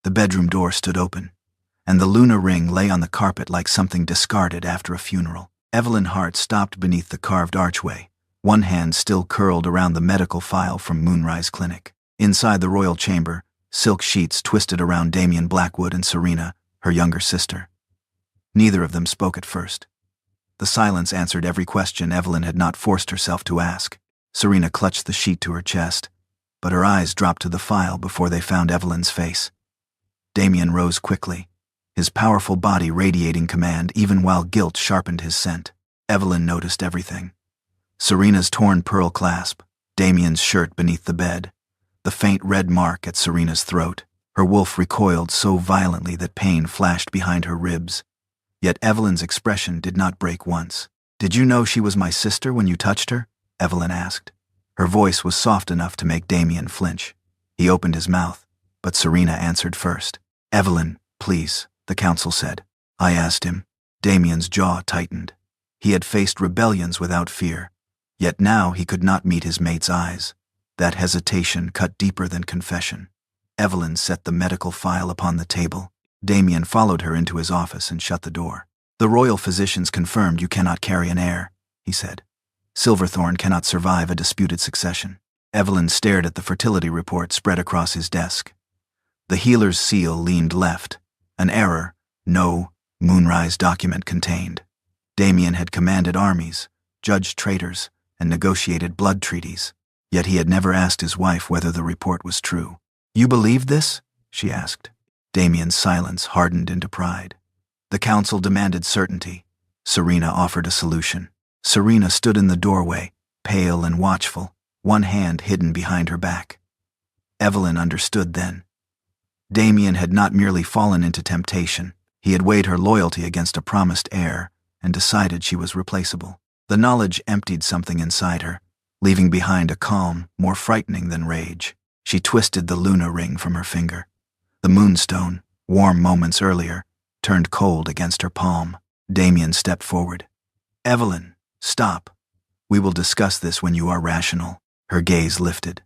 The bedroom door stood open, and the lunar ring lay on the carpet like something discarded after a funeral. Evelyn Hart stopped beneath the carved archway, one hand still curled around the medical file from Moonrise Clinic. Inside the royal chamber, silk sheets twisted around Damien Blackwood and Serena, her younger sister. Neither of them spoke at first. The silence answered every question Evelyn had not forced herself to ask. Serena clutched the sheet to her chest, but her eyes dropped to the file before they found Evelyn's face. Damien rose quickly, his powerful body radiating command even while guilt sharpened his scent. Evelyn noticed everything. Serena's torn pearl clasp, Damien's shirt beneath the bed, the faint red mark at Serena's throat. Her wolf recoiled so violently that pain flashed behind her ribs. Yet Evelyn's expression did not break once. "Did you know she was my sister when you touched her?" Evelyn asked. Her voice was soft enough to make Damien flinch. He opened his mouth, but Serena answered first. "Evelyn, please," the counsel said. "I asked him." Damien's jaw tightened. He had faced rebellions without fear, yet now he could not meet his mate's eyes. That hesitation cut deeper than confession. Evelyn set the medical file upon the table. Damien followed her into his office and shut the door. "The royal physicians confirmed you cannot carry an heir," he said. "Silverthorn cannot survive a disputed succession." Evelyn stared at the fertility report spread across his desk. The healer's seal leaned left, an error no Moonrise document contained. Damien had commanded armies, judged traitors, and negotiated blood treaties, yet he had never asked his wife whether the report was true. "You believe this?" she asked. Damien's silence hardened into pride. The council demanded certainty. Serena offered a solution. Serena stood in the doorway, pale and watchful, one hand hidden behind her back. Evelyn understood then. Damien had not merely fallen into temptation. He had weighed her loyalty against a promised heir and decided she was replaceable. The knowledge emptied something inside her, leaving behind a calm more frightening than rage. She twisted the Luna ring from her finger. The moonstone, warm moments earlier, turned cold against her palm. Damien stepped forward. "Evelyn, stop. We will discuss this when you are rational." Her gaze lifted.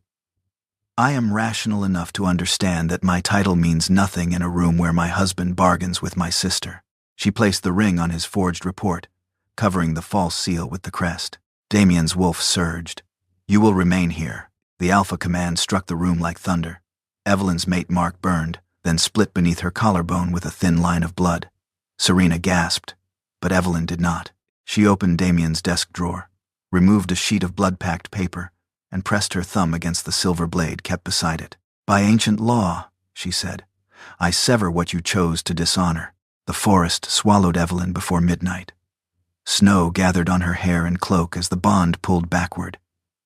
"I am rational enough to understand that my title means nothing in a room where my husband bargains with my sister." She placed the ring on his forged report, covering the false seal with the crest. Damien's wolf surged. "You will remain here." The alpha command struck the room like thunder. Evelyn's mate mark burned, then split beneath her collarbone with a thin line of blood. Serena gasped, but Evelyn did not. She opened Damien's desk drawer, removed a sheet of blood-packed paper, and pressed her thumb against the silver blade kept beside it. "By ancient law," she said, "I sever what you chose to dishonor." The forest swallowed Evelyn before midnight. Snow gathered on her hair and cloak as the bond pulled backward,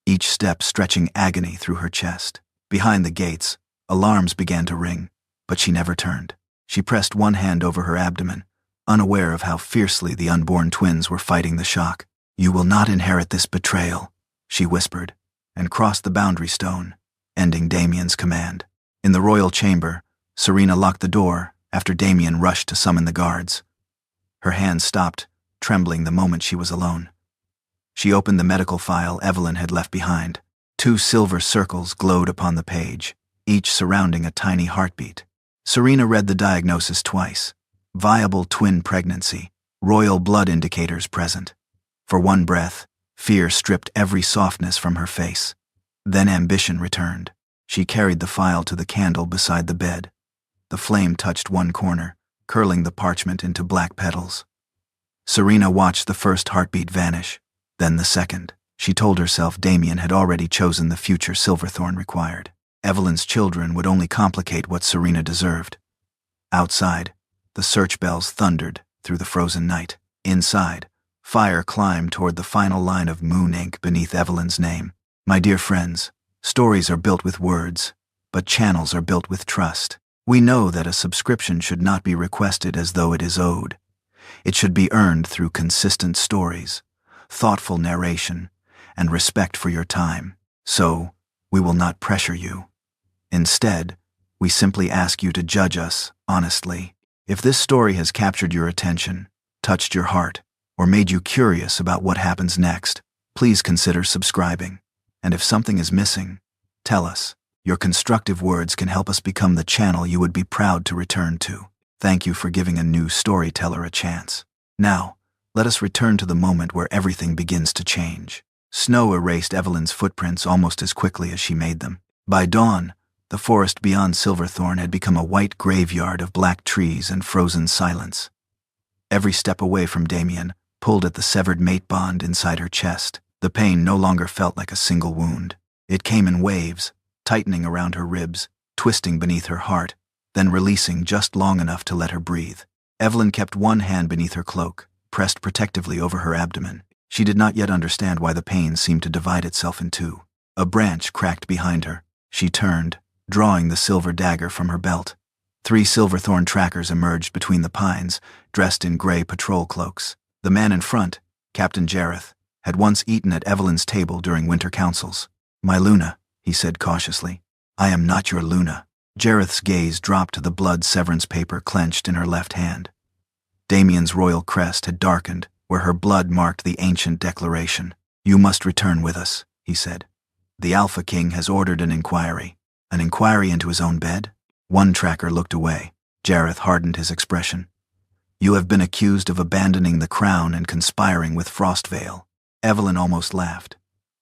each step stretching agony through her chest. Behind the gates, alarms began to ring, but she never turned. She pressed one hand over her abdomen, unaware of how fiercely the unborn twins were fighting the shock. "You will not inherit this betrayal," she whispered, and crossed the boundary stone, ending Damien's command. In the royal chamber, Serena locked the door after Damien rushed to summon the guards. Her hand stopped, trembling the moment she was alone. She opened the medical file Evelyn had left behind. 2 silver circles glowed upon the page, each surrounding a tiny heartbeat. Serena read the diagnosis twice. Viable twin pregnancy, royal blood indicators present. For one breath, fear stripped every softness from her face. Then ambition returned. She carried the file to the candle beside the bed. The flame touched one corner, curling the parchment into black petals. Serena watched the first heartbeat vanish, then the second. She told herself Damien had already chosen the future Silverthorn required. Evelyn's children would only complicate what Serena deserved. Outside, the search bells thundered through the frozen night. Inside, fire climbed toward the final line of moon ink beneath Evelyn's name. "My dear friends, stories are built with words, but channels are built with trust. We know that a subscription should not be requested as though it is owed. It should be earned through consistent stories, thoughtful narration, and respect for your time. So, we will not pressure you. Instead, we simply ask you to judge us honestly. If this story has captured your attention, touched your heart, or made you curious about what happens next, please consider subscribing. And if something is missing, tell us. Your constructive words can help us become the channel you would be proud to return to. Thank you for giving a new storyteller a chance. Now, let us return to the moment where everything begins to change. Snow erased Evelyn's footprints almost as quickly as she made them. By dawn, the forest beyond Silverthorn had become a white graveyard of black trees and frozen silence. Every step away from Damien pulled at the severed mate bond inside her chest. The pain no longer felt like a single wound. It came in waves, tightening around her ribs, twisting beneath her heart, then releasing just long enough to let her breathe. Evelyn kept one hand beneath her cloak, pressed protectively over her abdomen. She did not yet understand why the pain seemed to divide itself in two. A branch cracked behind her. She turned, drawing the silver dagger from her belt. 3 Silverthorn trackers emerged between the pines, dressed in gray patrol cloaks. The man in front, Captain Jareth, had once eaten at Evelyn's table during winter councils. "My Luna," he said cautiously. "I am not your Luna." Jareth's gaze dropped to the blood severance paper clenched in her left hand. Damien's royal crest had darkened, where her blood marked the ancient declaration. "You must return with us," he said. "The Alpha King has ordered an inquiry." An inquiry into his own bed? One tracker looked away. Jareth hardened his expression. "You have been accused of abandoning the crown and conspiring with Frostvale." Evelyn almost laughed.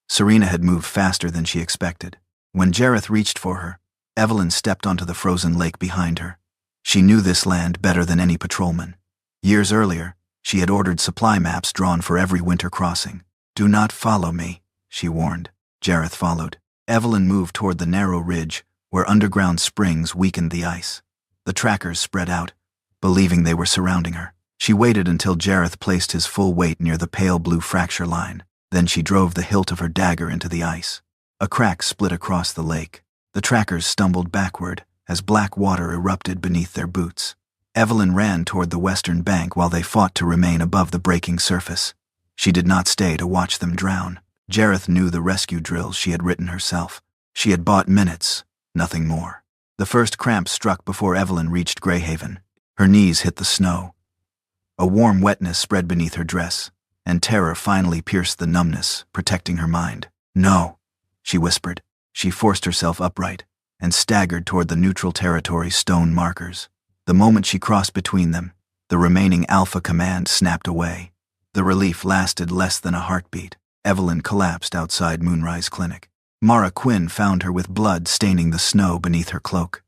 Serena had moved faster than she expected. When Jareth reached for her, Evelyn stepped onto the frozen lake behind her. She knew this land better than any patrolman. Years earlier, she had ordered supply maps drawn for every winter crossing. "Do not follow me," she warned. Jareth followed. Evelyn moved toward the narrow ridge where underground springs weakened the ice. The trackers spread out, believing they were surrounding her. She waited until Jareth placed his full weight near the pale blue fracture line. Then she drove the hilt of her dagger into the ice. A crack split across the lake. The trackers stumbled backward as black water erupted beneath their boots. Evelyn ran toward the western bank while they fought to remain above the breaking surface. She did not stay to watch them drown. Jareth knew the rescue drills she had written herself. She had bought minutes, nothing more. The first cramp struck before Evelyn reached Greyhaven. Her knees hit the snow. A warm wetness spread beneath her dress, and terror finally pierced the numbness, protecting her mind. "No," she whispered. She forced herself upright and staggered toward the neutral territory's stone markers. The moment she crossed between them, the remaining Alpha command snapped away. The relief lasted less than a heartbeat. Evelyn collapsed outside Moonrise Clinic. Mara Quinn found her with blood staining the snow beneath her cloak.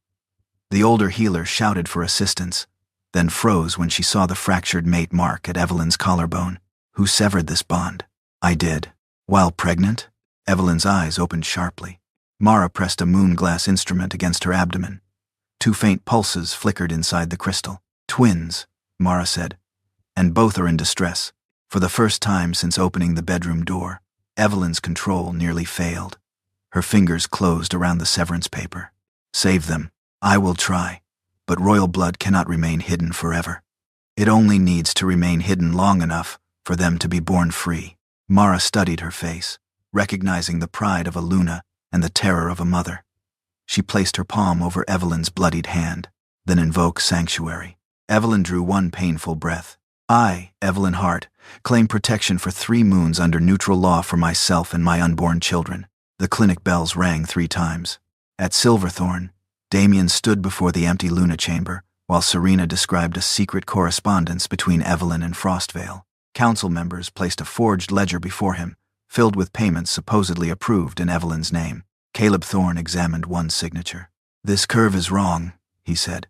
The older healer shouted for assistance, then froze when she saw the fractured mate mark at Evelyn's collarbone. "Who severed this bond?" "I did." "While pregnant?" Evelyn's eyes opened sharply. Mara pressed a moon-glass instrument against her abdomen. 2 faint pulses flickered inside the crystal. "Twins," Mara said, "and both are in distress." For the first time since opening the bedroom door, Evelyn's control nearly failed. Her fingers closed around the severance paper. "Save them. I will try. But royal blood cannot remain hidden forever. It only needs to remain hidden long enough for them to be born free." Mara studied her face, recognizing the pride of a Luna and the terror of a mother. She placed her palm over Evelyn's bloodied hand, then invoked sanctuary. Evelyn drew one painful breath. "I, Evelyn Hart, claim protection for 3 moons under neutral law for myself and my unborn children." The clinic bells rang 3 times. At Silverthorn, Damien stood before the empty Luna chamber, while Serena described a secret correspondence between Evelyn and Frostvale. Council members placed a forged ledger before him, filled with payments supposedly approved in Evelyn's name. Caleb Thorne examined one signature. "This curve is wrong," he said.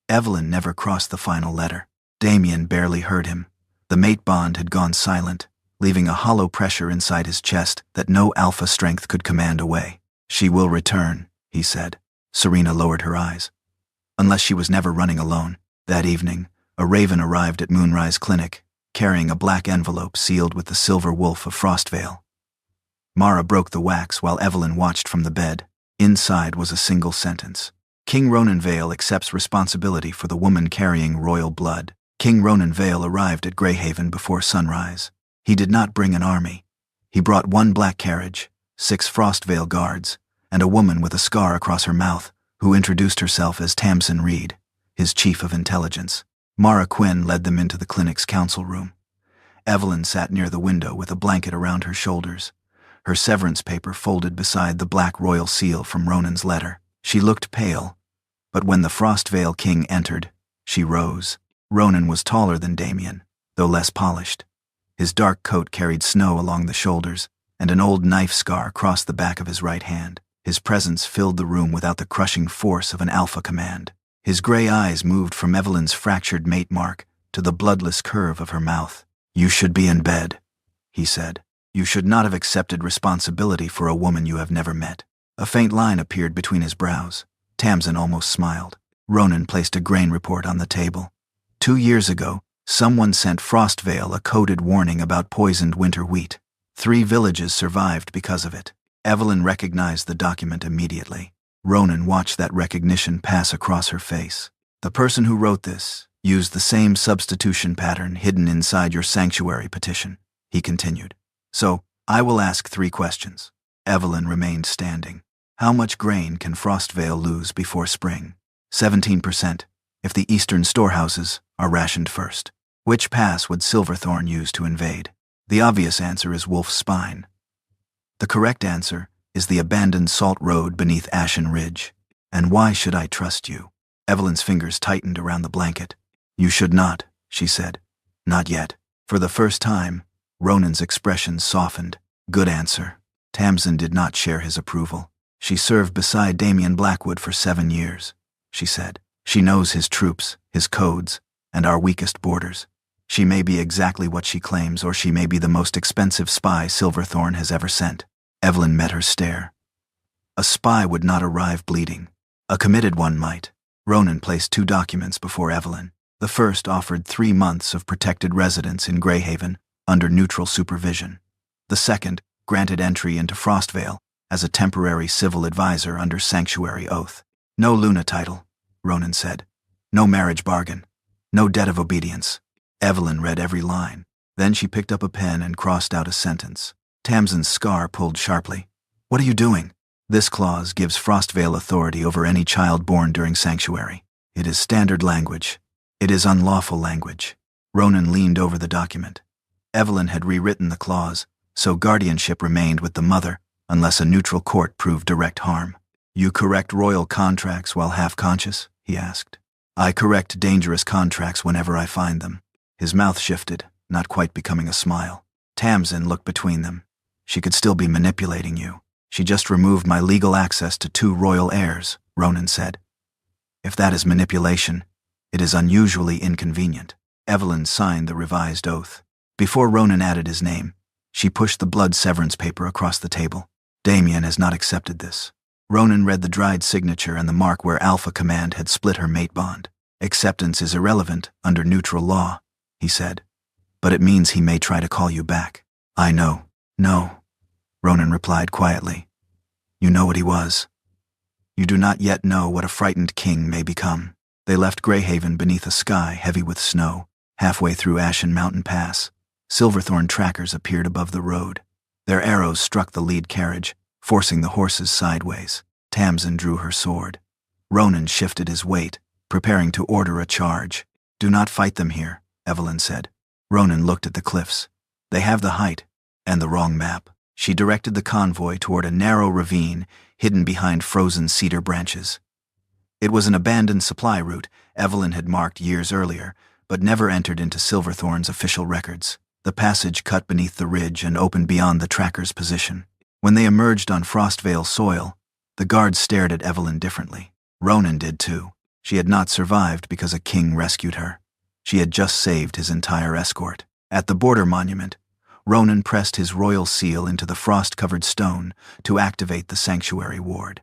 Evelyn never crossed the final letter. Damien barely heard him. The mate bond had gone silent, leaving a hollow pressure inside his chest that no alpha strength could command away. "She will return," he said. Serena lowered her eyes. Unless she was never running alone. That evening, a raven arrived at Moonrise Clinic, carrying a black envelope sealed with the silver wolf of Frostvale. Mara broke the wax while Evelyn watched from the bed. Inside was a single sentence. "King Ronan Vale accepts responsibility for the woman carrying royal blood." King Ronan Vale arrived at Greyhaven before sunrise. He did not bring an army. He brought 1 black carriage, 6 Frostvale guards, and a woman with a scar across her mouth who introduced herself as Tamsin Reed, his chief of intelligence. Mara Quinn led them into the clinic's council room. Evelyn sat near the window with a blanket around her shoulders, her severance paper folded beside the black royal seal from Ronan's letter. She looked pale, but when the Frostvale King entered, she rose. Ronan was taller than Damien, though less polished. His dark coat carried snow along the shoulders, and an old knife scar crossed the back of his right hand. His presence filled the room without the crushing force of an alpha command. His gray eyes moved from Evelyn's fractured mate mark to the bloodless curve of her mouth. "You should be in bed," he said. "You should not have accepted responsibility for a woman you have never met." A faint line appeared between his brows. Tamsin almost smiled. Ronan placed a grain report on the table. 2 years ago, someone sent Frostvale a coded warning about poisoned winter wheat. 3 villages survived because of it. Evelyn recognized the document immediately. Ronan watched that recognition pass across her face. "The person who wrote this used the same substitution pattern hidden inside your sanctuary petition," he continued. "So, I will ask 3 questions." Evelyn remained standing. "How much grain can Frostvale lose before spring?" 17%, if the eastern storehouses are rationed first. "Which pass would Silverthorn use to invade?" The obvious answer is Wolf's Spine. The correct answer is the abandoned salt road beneath Ashen Ridge. "And why should I trust you?" Evelyn's fingers tightened around the blanket. "You should not," she said. "Not yet." For the first time, Ronan's expression softened. "Good answer." Tamsin did not share his approval. "She served beside Damien Blackwood for 7 years," she said. "She knows his troops, his codes, and our weakest borders. She may be exactly what she claims, or she may be the most expensive spy Silverthorn has ever sent." Evelyn met her stare. A spy would not arrive bleeding. A committed one might. Ronan placed 2 documents before Evelyn. The first offered 3 months of protected residence in Greyhaven under neutral supervision. The second granted entry into Frostvale as a temporary civil advisor under sanctuary oath. "No Luna title," Ronan said. "No marriage bargain. No debt of obedience." Evelyn read every line. Then she picked up a pen and crossed out a sentence. Tamsin's scar pulled sharply. "What are you doing?" "This clause gives Frostvale authority over any child born during sanctuary. It is standard language. It is unlawful language." Ronan leaned over the document. Evelyn had rewritten the clause, so guardianship remained with the mother unless a neutral court proved direct harm. "You correct royal contracts while half-conscious?" he asked. "I correct dangerous contracts whenever I find them." His mouth shifted, not quite becoming a smile. Tamsin looked between them. "She could still be manipulating you. She just removed my legal access to 2 royal heirs," Ronan said. "If that is manipulation, it is unusually inconvenient." Evelyn signed the revised oath. Before Ronan added his name, she pushed the blood severance paper across the table. "Damien has not accepted this." Ronan read the dried signature and the mark where Alpha Command had split her mate bond. "Acceptance is irrelevant under neutral law," he said. "But it means he may try to call you back." "I know." "No," Ronan replied quietly. "You know what he was. You do not yet know what a frightened king may become." They left Greyhaven beneath a sky heavy with snow. Halfway through Ashen Mountain Pass, Silverthorn trackers appeared above the road. Their arrows struck the lead carriage, forcing the horses sideways. Tamsin drew her sword. Ronan shifted his weight, preparing to order a charge. "Do not fight them here," Evelyn said. Ronan looked at the cliffs. "They have the height, and the wrong map." She directed the convoy toward a narrow ravine hidden behind frozen cedar branches. It was an abandoned supply route Evelyn had marked years earlier, but never entered into Silverthorn's official records. The passage cut beneath the ridge and opened beyond the tracker's position. When they emerged on Frostvale soil, the guards stared at Evelyn differently. Ronan did too. She had not survived because a king rescued her. She had just saved his entire escort. At the border monument, Ronan pressed his royal seal into the frost-covered stone to activate the sanctuary ward.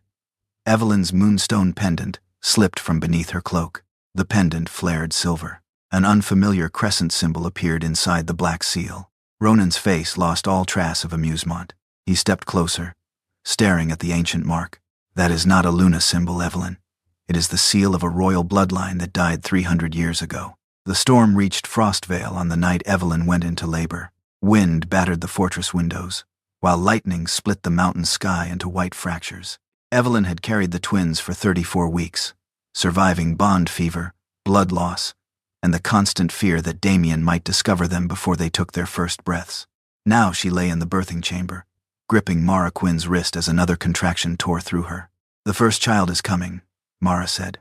Evelyn's moonstone pendant slipped from beneath her cloak. The pendant flared silver. An unfamiliar crescent symbol appeared inside the black seal. Ronan's face lost all trace of amusement. He stepped closer, staring at the ancient mark. "That is not a Luna symbol, Evelyn. It is the seal of a royal bloodline that died 300 years ago." The storm reached Frostvale on the night Evelyn went into labor. Wind battered the fortress windows, while lightning split the mountain sky into white fractures. Evelyn had carried the twins for 34 weeks, surviving bond fever, blood loss, and the constant fear that Damien might discover them before they took their first breaths. Now she lay in the birthing chamber, gripping Mara Quinn's wrist as another contraction tore through her. "The first child is coming," Mara said.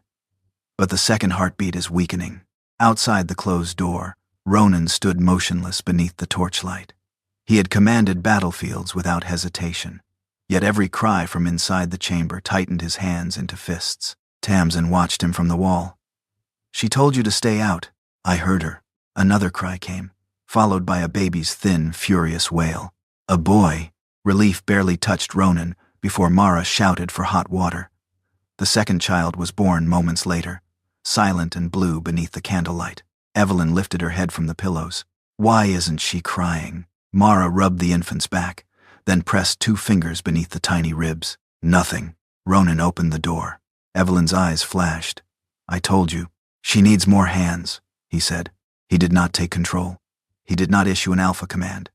"But the second heartbeat is weakening." Outside the closed door, Ronan stood motionless beneath the torchlight. He had commanded battlefields without hesitation, yet every cry from inside the chamber tightened his hands into fists. Tamsin watched him from the wall. "She told you to stay out." "I heard her." Another cry came, followed by a baby's thin, furious wail. "A boy." Relief barely touched Ronan before Mara shouted for hot water. The second child was born moments later, silent and blue beneath the candlelight. Evelyn lifted her head from the pillows. "Why isn't she crying?" Mara rubbed the infant's back, then pressed 2 fingers beneath the tiny ribs. "Nothing." Ronan opened the door. Evelyn's eyes flashed. "I told you. She needs more hands," he said. He did not take control. He did not issue an alpha command.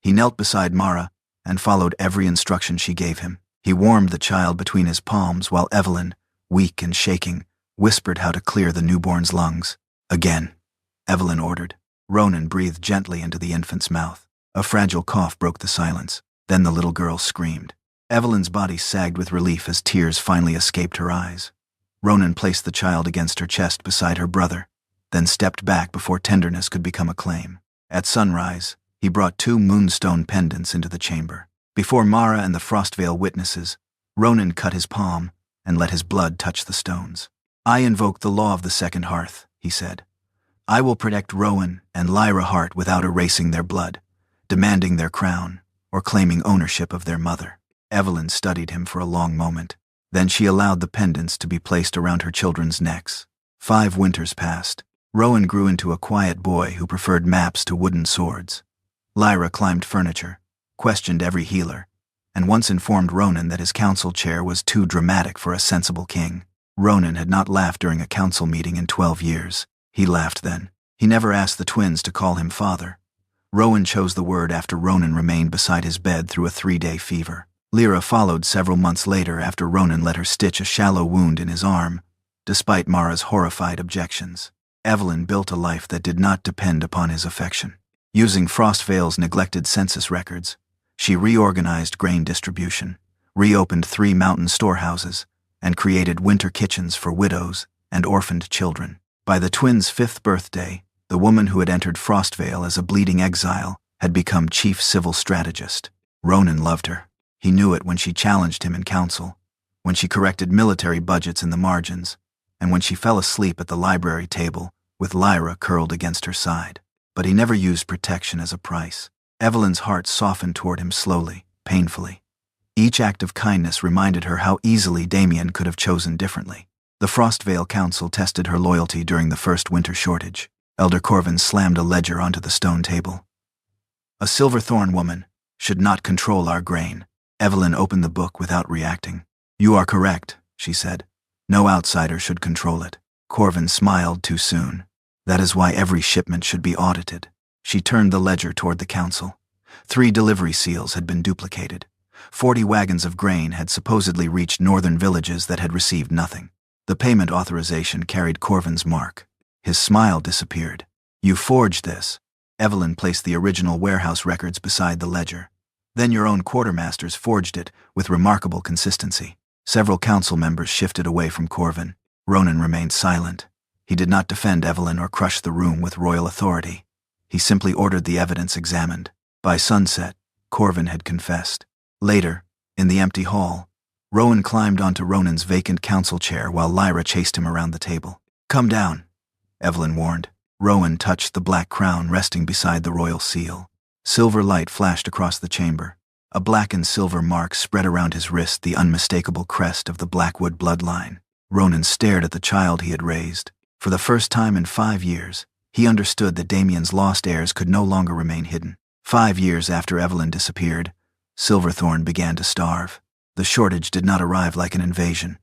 He knelt beside Mara and followed every instruction she gave him. He warmed the child between his palms while Evelyn, weak and shaking, whispered how to clear the newborn's lungs. "Again," Evelyn ordered. Ronan breathed gently into the infant's mouth. A fragile cough broke the silence. Then the little girl screamed. Evelyn's body sagged with relief as tears finally escaped her eyes. Ronan placed the child against her chest beside her brother, then stepped back before tenderness could become a claim. At sunrise, he brought 2 moonstone pendants into the chamber. Before Mara and the Frostvale witnesses, Ronan cut his palm and let his blood touch the stones. "I invoke the law of the second hearth," he said. "I will protect Rowan and Lyra Hart without erasing their blood, demanding their crown, or claiming ownership of their mother." Evelyn studied him for a long moment. Then she allowed the pendants to be placed around her children's necks. 5 winters passed. Rowan grew into a quiet boy who preferred maps to wooden swords. Lyra climbed furniture, questioned every healer, and once informed Ronan that his council chair was too dramatic for a sensible king. Ronan had not laughed during a council meeting in 12 years. He laughed then. He never asked the twins to call him father. Rowan chose the word after Ronan remained beside his bed through a 3-day fever. Lyra followed several months later after Ronan let her stitch a shallow wound in his arm, despite Mara's horrified objections. Evelyn built a life that did not depend upon his affection. Using Frostvale's neglected census records, she reorganized grain distribution, reopened 3 mountain storehouses, and created winter kitchens for widows and orphaned children. By the twins' 5th birthday, the woman who had entered Frostvale as a bleeding exile had become chief civil strategist. Ronan loved her. He knew it when she challenged him in council, when she corrected military budgets in the margins, and when she fell asleep at the library table with Lyra curled against her side. But he never used protection as a price. Evelyn's heart softened toward him slowly, painfully. Each act of kindness reminded her how easily Damien could have chosen differently. The Frostvale Council tested her loyalty during the first winter shortage. Elder Corvin slammed a ledger onto the stone table. "A Silverthorn woman should not control our grain." Evelyn opened the book without reacting. "You are correct," she said. "No outsider should control it." Corvin smiled too soon. "That is why every shipment should be audited." She turned the ledger toward the council. 3 delivery seals had been duplicated. 40 wagons of grain had supposedly reached northern villages that had received nothing. The payment authorization carried Corvin's mark. His smile disappeared. "You forged this." Evelyn placed the original warehouse records beside the ledger. "Then your own quartermasters forged it with remarkable consistency." Several council members shifted away from Corvin. Ronan remained silent. He did not defend Evelyn or crush the room with royal authority. He simply ordered the evidence examined. By sunset, Corvin had confessed. Later, in the empty hall, Rowan climbed onto Ronan's vacant council chair while Lyra chased him around the table. "Come down," Evelyn warned. Rowan touched the black crown resting beside the royal seal. Silver light flashed across the chamber. A black and silver mark spread around his wrist, the unmistakable crest of the Blackwood bloodline. Ronan stared at the child he had raised. For the first time in 5 years, he understood that Damien's lost heirs could no longer remain hidden. 5 years after Evelyn disappeared, Silverthorn began to starve. The shortage did not arrive like an invasion.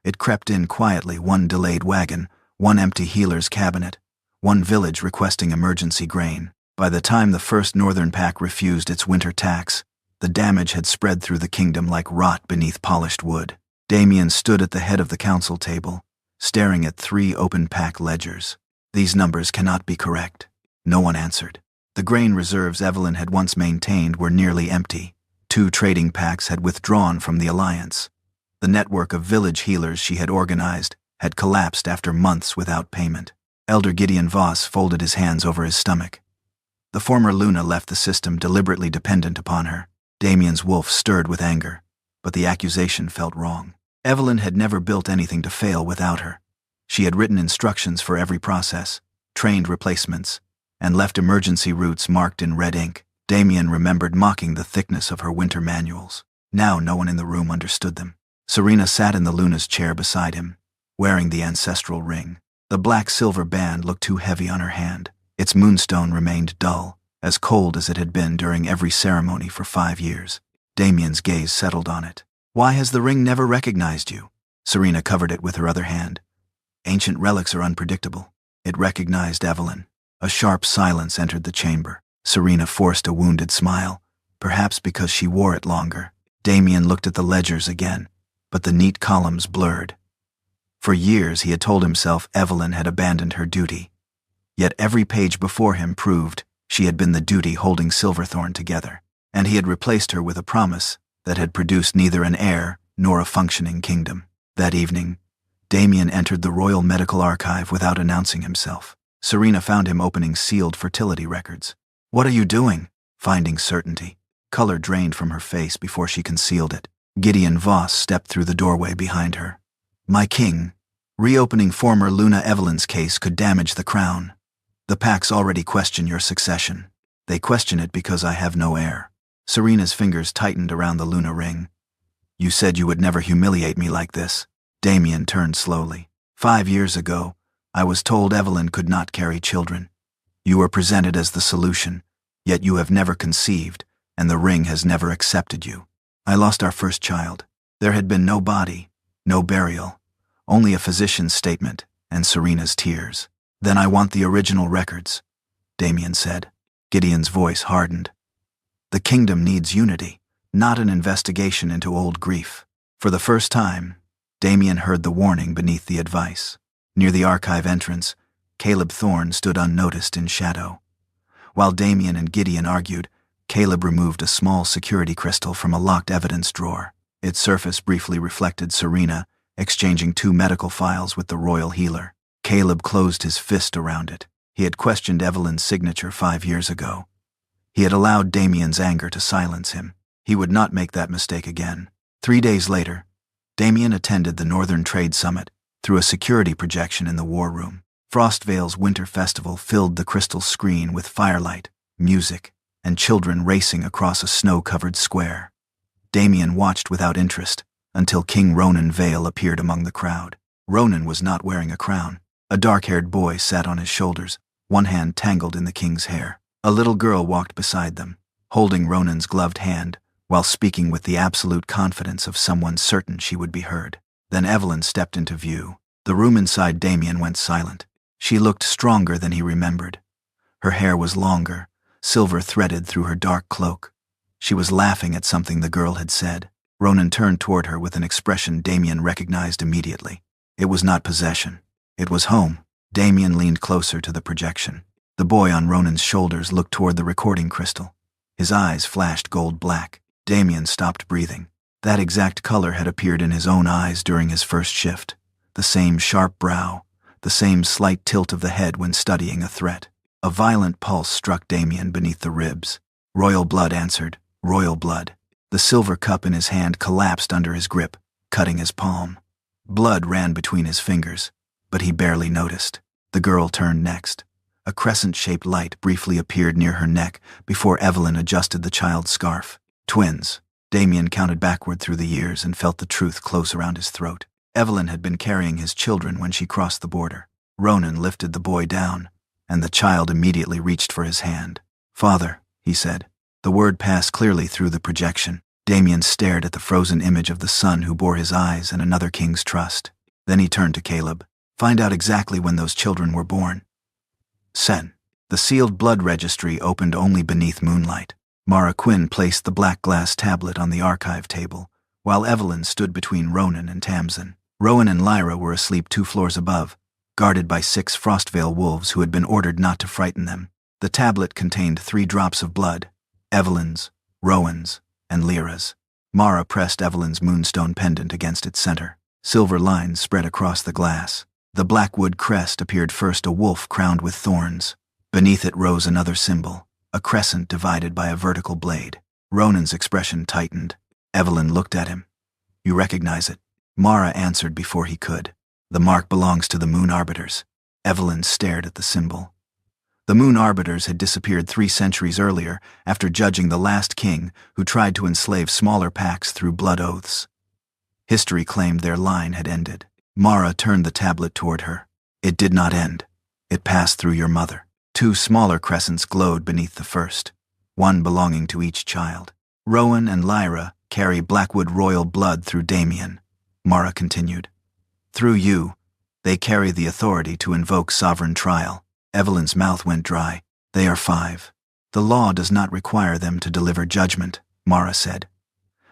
It crept in quietly, 1 delayed wagon, 1 empty healer's cabinet, 1 village requesting emergency grain. By the time the first northern pack refused its winter tax, the damage had spread through the kingdom like rot beneath polished wood. Damien stood at the head of the council table, staring at 3 open pack ledgers. "These numbers cannot be correct." No one answered. The grain reserves Evelyn had once maintained were nearly empty, 2 trading packs had withdrawn from the alliance. The network of village healers she had organized had collapsed after months without payment. Elder Gideon Voss folded his hands over his stomach. The former Luna left the system deliberately dependent upon her. Damien's wolf stirred with anger, but the accusation felt wrong. Evelyn had never built anything to fail without her. She had written instructions for every process, trained replacements, and left emergency routes marked in red ink. Damien remembered mocking the thickness of her winter manuals. Now no one in the room understood them. Serena sat in the Luna's chair beside him, wearing the ancestral ring. The black-silver band looked too heavy on her hand. Its moonstone remained dull, as cold as it had been during every ceremony for 5 years. Damien's gaze settled on it. "Why has the ring never recognized you?" Serena covered it with her other hand. "Ancient relics are unpredictable." It recognized Evelyn. A sharp silence entered the chamber. Serena forced a wounded smile, perhaps because she wore it longer. Damien looked at the ledgers again, but the neat columns blurred. For years he had told himself Evelyn had abandoned her duty. Yet every page before him proved she had been the duty holding Silverthorn together, and he had replaced her with a promise that had produced neither an heir nor a functioning kingdom. That evening, Damien entered the Royal Medical Archive without announcing himself. Serena found him opening sealed fertility records. "What are you doing?" Finding certainty. Color drained from her face before she concealed it. Gideon Voss stepped through the doorway behind her. "My king, reopening former Luna Evelyn's case could damage the crown. The packs already question your succession. They question it because I have no heir." Serena's fingers tightened around the Luna ring. "You said you would never humiliate me like this." Damien turned slowly. 5 years ago, I was told Evelyn could not carry children. You were presented as the solution, yet you have never conceived, and the ring has never accepted you. I lost our first child. There had been no body, no burial, only a physician's statement and Serena's tears. "Then I want the original records," Damien said. Gideon's voice hardened. "The kingdom needs unity, not an investigation into old grief." For the first time, Damien heard the warning beneath the advice. Near the archive entrance, Caleb Thorne stood unnoticed in shadow. While Damien and Gideon argued, Caleb removed a small security crystal from a locked evidence drawer. Its surface briefly reflected Serena, exchanging 2 medical files with the royal healer. Caleb closed his fist around it. He had questioned Evelyn's signature 5 years ago. He had allowed Damien's anger to silence him. He would not make that mistake again. 3 days later, Damien attended the Northern Trade Summit through a security projection in the war room. Frostvale's winter festival filled the crystal screen with firelight, music, and children racing across a snow-covered square. Damien watched without interest until King Ronan Vale appeared among the crowd. Ronan was not wearing a crown. A dark-haired boy sat on his shoulders, one hand tangled in the king's hair. A little girl walked beside them, holding Ronan's gloved hand, while speaking with the absolute confidence of someone certain she would be heard. Then Evelyn stepped into view. The room inside Damien went silent. She looked stronger than he remembered. Her hair was longer, silver threaded through her dark cloak. She was laughing at something the girl had said. Ronan turned toward her with an expression Damien recognized immediately. It was not possession. It was home. Damien leaned closer to the projection. The boy on Ronan's shoulders looked toward the recording crystal. His eyes flashed gold-black. Damien stopped breathing. That exact color had appeared in his own eyes during his first shift. The same sharp brow, the same slight tilt of the head when studying a threat. A violent pulse struck Damien beneath the ribs. Royal blood answered, royal blood. The silver cup in his hand collapsed under his grip, cutting his palm. Blood ran between his fingers, but he barely noticed. The girl turned next. A crescent-shaped light briefly appeared near her neck before Evelyn adjusted the child's scarf. Twins. Damien counted backward through the years and felt the truth close around his throat. Evelyn had been carrying his children when she crossed the border. Ronan lifted the boy down, and the child immediately reached for his hand. "Father," he said. The word passed clearly through the projection. Damien stared at the frozen image of the son who bore his eyes and another king's trust. Then he turned to Caleb. "Find out exactly when those children were born." Sen. The sealed blood registry opened only beneath moonlight. Mara Quinn placed the black glass tablet on the archive table, while Evelyn stood between Ronan and Tamsin. Rowan and Lyra were asleep 2 floors above, guarded by 6 Frostvale wolves who had been ordered not to frighten them. The tablet contained 3 drops of blood, Evelyn's, Rowan's, and Lyra's. Mara pressed Evelyn's moonstone pendant against its center. Silver lines spread across the glass. The blackwood crest appeared first a wolf crowned with thorns. Beneath it rose another symbol, a crescent divided by a vertical blade. Ronan's expression tightened. Evelyn looked at him. "You recognize it?" Mara answered before he could. "The mark belongs to the Moon Arbiters." Evelyn stared at the symbol. The Moon Arbiters had disappeared 3 centuries earlier after judging the last king who tried to enslave smaller packs through blood oaths. History claimed their line had ended. Mara turned the tablet toward her. "It did not end. It passed through your mother." 2 smaller crescents glowed beneath the first, one belonging to each child. "Rowan and Lyra carry Blackwood royal blood through Damien," Mara continued. "Through you, they carry the authority to invoke sovereign trial." Evelyn's mouth went dry. "They are 5. The law does not require them to deliver judgment," Mara said.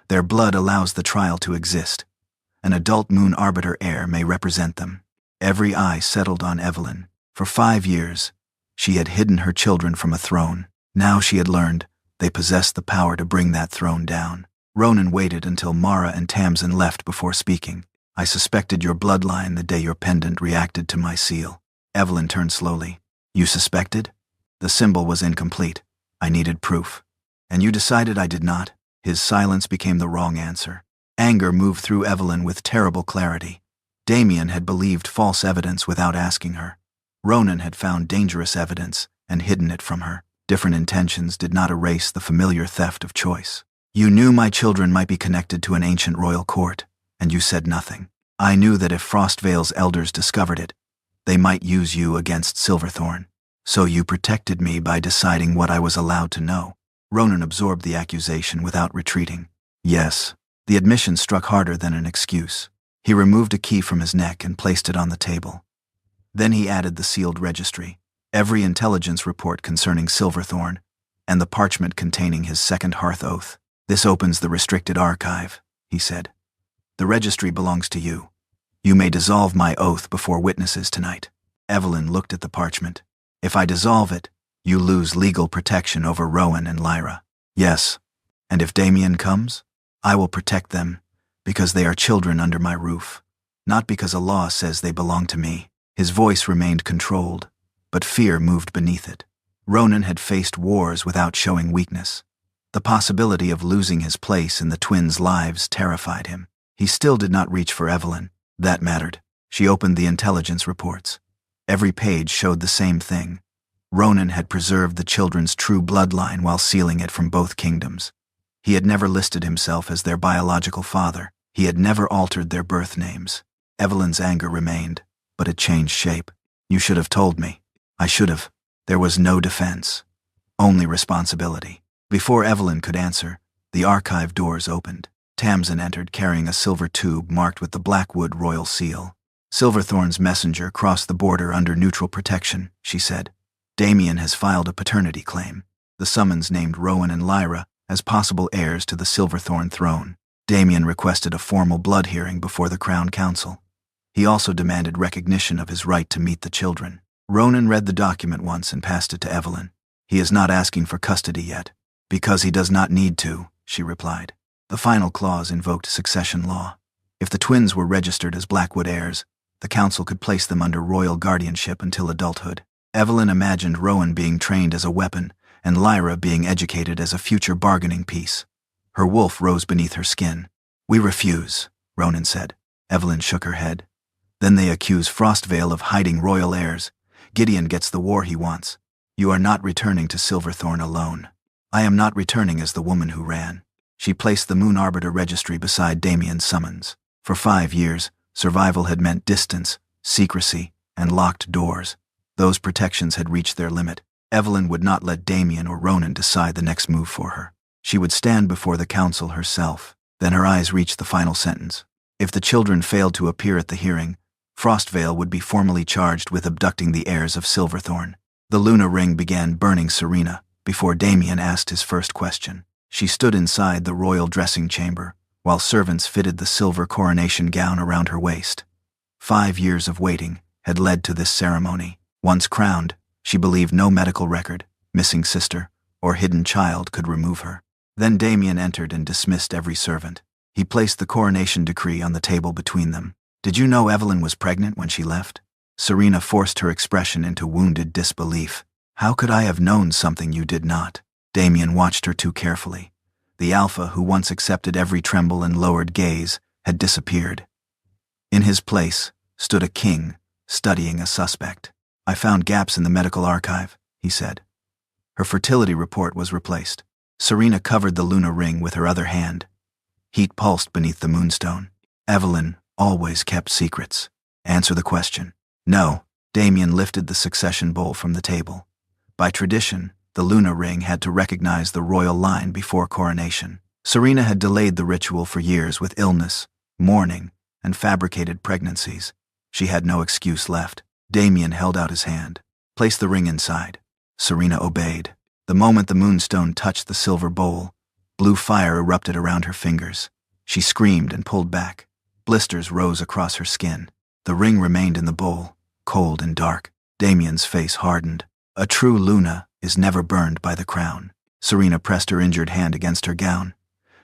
"Their blood allows the trial to exist. An adult Moon Arbiter heir may represent them." Every eye settled on Evelyn. For 5 years, she had hidden her children from a throne. Now she had learned they possessed the power to bring that throne down. Ronan waited until Mara and Tamsin left before speaking. "I suspected your bloodline the day your pendant reacted to my seal." Evelyn turned slowly. "You suspected?" "The symbol was incomplete. I needed proof." "And you decided I did not?" His silence became the wrong answer. Anger moved through Evelyn with terrible clarity. Damien had believed false evidence without asking her. Ronan had found dangerous evidence and hidden it from her. Different intentions did not erase the familiar theft of choice. "You knew my children might be connected to an ancient royal court, and you said nothing. I knew that if Frostvale's elders discovered it, they might use you against Silverthorn. So you protected me by deciding what I was allowed to know." Ronan absorbed the accusation without retreating. "Yes." The admission struck harder than an excuse. He removed a key from his neck and placed it on the table. Then he added the sealed registry, every intelligence report concerning Silverthorn, and the parchment containing his second hearth oath. "This opens the restricted archive," he said. "The registry belongs to you. You may dissolve my oath before witnesses tonight." Evelyn looked at the parchment. "If I dissolve it, you lose legal protection over Rowan and Lyra." "Yes. And if Damien comes? I will protect them, because they are children under my roof, not because a law says they belong to me." His voice remained controlled, but fear moved beneath it. Ronan had faced wars without showing weakness. The possibility of losing his place in the twins' lives terrified him. He still did not reach for Evelyn. That mattered. She opened the intelligence reports. Every page showed the same thing. Ronan had preserved the children's true bloodline while sealing it from both kingdoms. He had never listed himself as their biological father. He had never altered their birth names. Evelyn's anger remained, but it changed shape. "You should have told me." "I should have." There was no defense, only responsibility. Before Evelyn could answer, the archive doors opened. Tamsin entered carrying a silver tube marked with the Blackwood royal seal. "Silverthorn's messenger crossed the border under neutral protection," she said. "Damien has filed a paternity claim." The summons named Rowan and Lyra as possible heirs to the Silverthorn throne. Damien requested a formal blood hearing before the Crown Council. He also demanded recognition of his right to meet the children. Ronan read the document once and passed it to Evelyn. "He is not asking for custody yet." "Because he does not need to," she replied. The final clause invoked succession law. If the twins were registered as Blackwood heirs, the council could place them under royal guardianship until adulthood. Evelyn imagined Rowan being trained as a weapon and Lyra being educated as a future bargaining piece. Her wolf rose beneath her skin. "We refuse," Ronan said. Evelyn shook her head. "Then they accuse Frostvale of hiding royal heirs. Gideon gets the war he wants. You are not returning to Silverthorn alone." "I am not returning as the woman who ran." She placed the Moon Arbiter registry beside Damien's summons. For 5 years, survival had meant distance, secrecy, and locked doors. Those protections had reached their limit. Evelyn would not let Damien or Ronan decide the next move for her. She would stand before the council herself. Then her eyes reached the final sentence. If the children failed to appear at the hearing, Frostvale would be formally charged with abducting the heirs of Silverthorn. The Luna ring began burning Serena before Damien asked his first question. She stood inside the royal dressing chamber, while servants fitted the silver coronation gown around her waist. 5 years of waiting had led to this ceremony. Once crowned, she believed no medical record, missing sister, or hidden child could remove her. Then Damien entered and dismissed every servant. He placed the coronation decree on the table between them. Did you know Evelyn was pregnant when she left? Serena forced her expression into wounded disbelief. How could I have known something you did not? Damien watched her too carefully. The alpha who once accepted every tremble and lowered gaze had disappeared. In his place stood a king, studying a suspect. I found gaps in the medical archive, he said. Her fertility report was replaced. Serena covered the lunar ring with her other hand. Heat pulsed beneath the moonstone. Evelyn always kept secrets. Answer the question. No. Damien lifted the succession bowl from the table. By tradition, the lunar ring had to recognize the royal line before coronation. Serena had delayed the ritual for years with illness, mourning, and fabricated pregnancies. She had no excuse left. Damien held out his hand. Place the ring inside. Serena obeyed. The moment the moonstone touched the silver bowl, blue fire erupted around her fingers. She screamed and pulled back. Blisters rose across her skin. The ring remained in the bowl, cold and dark. Damien's face hardened. A true Luna is never burned by the crown. Serena pressed her injured hand against her gown.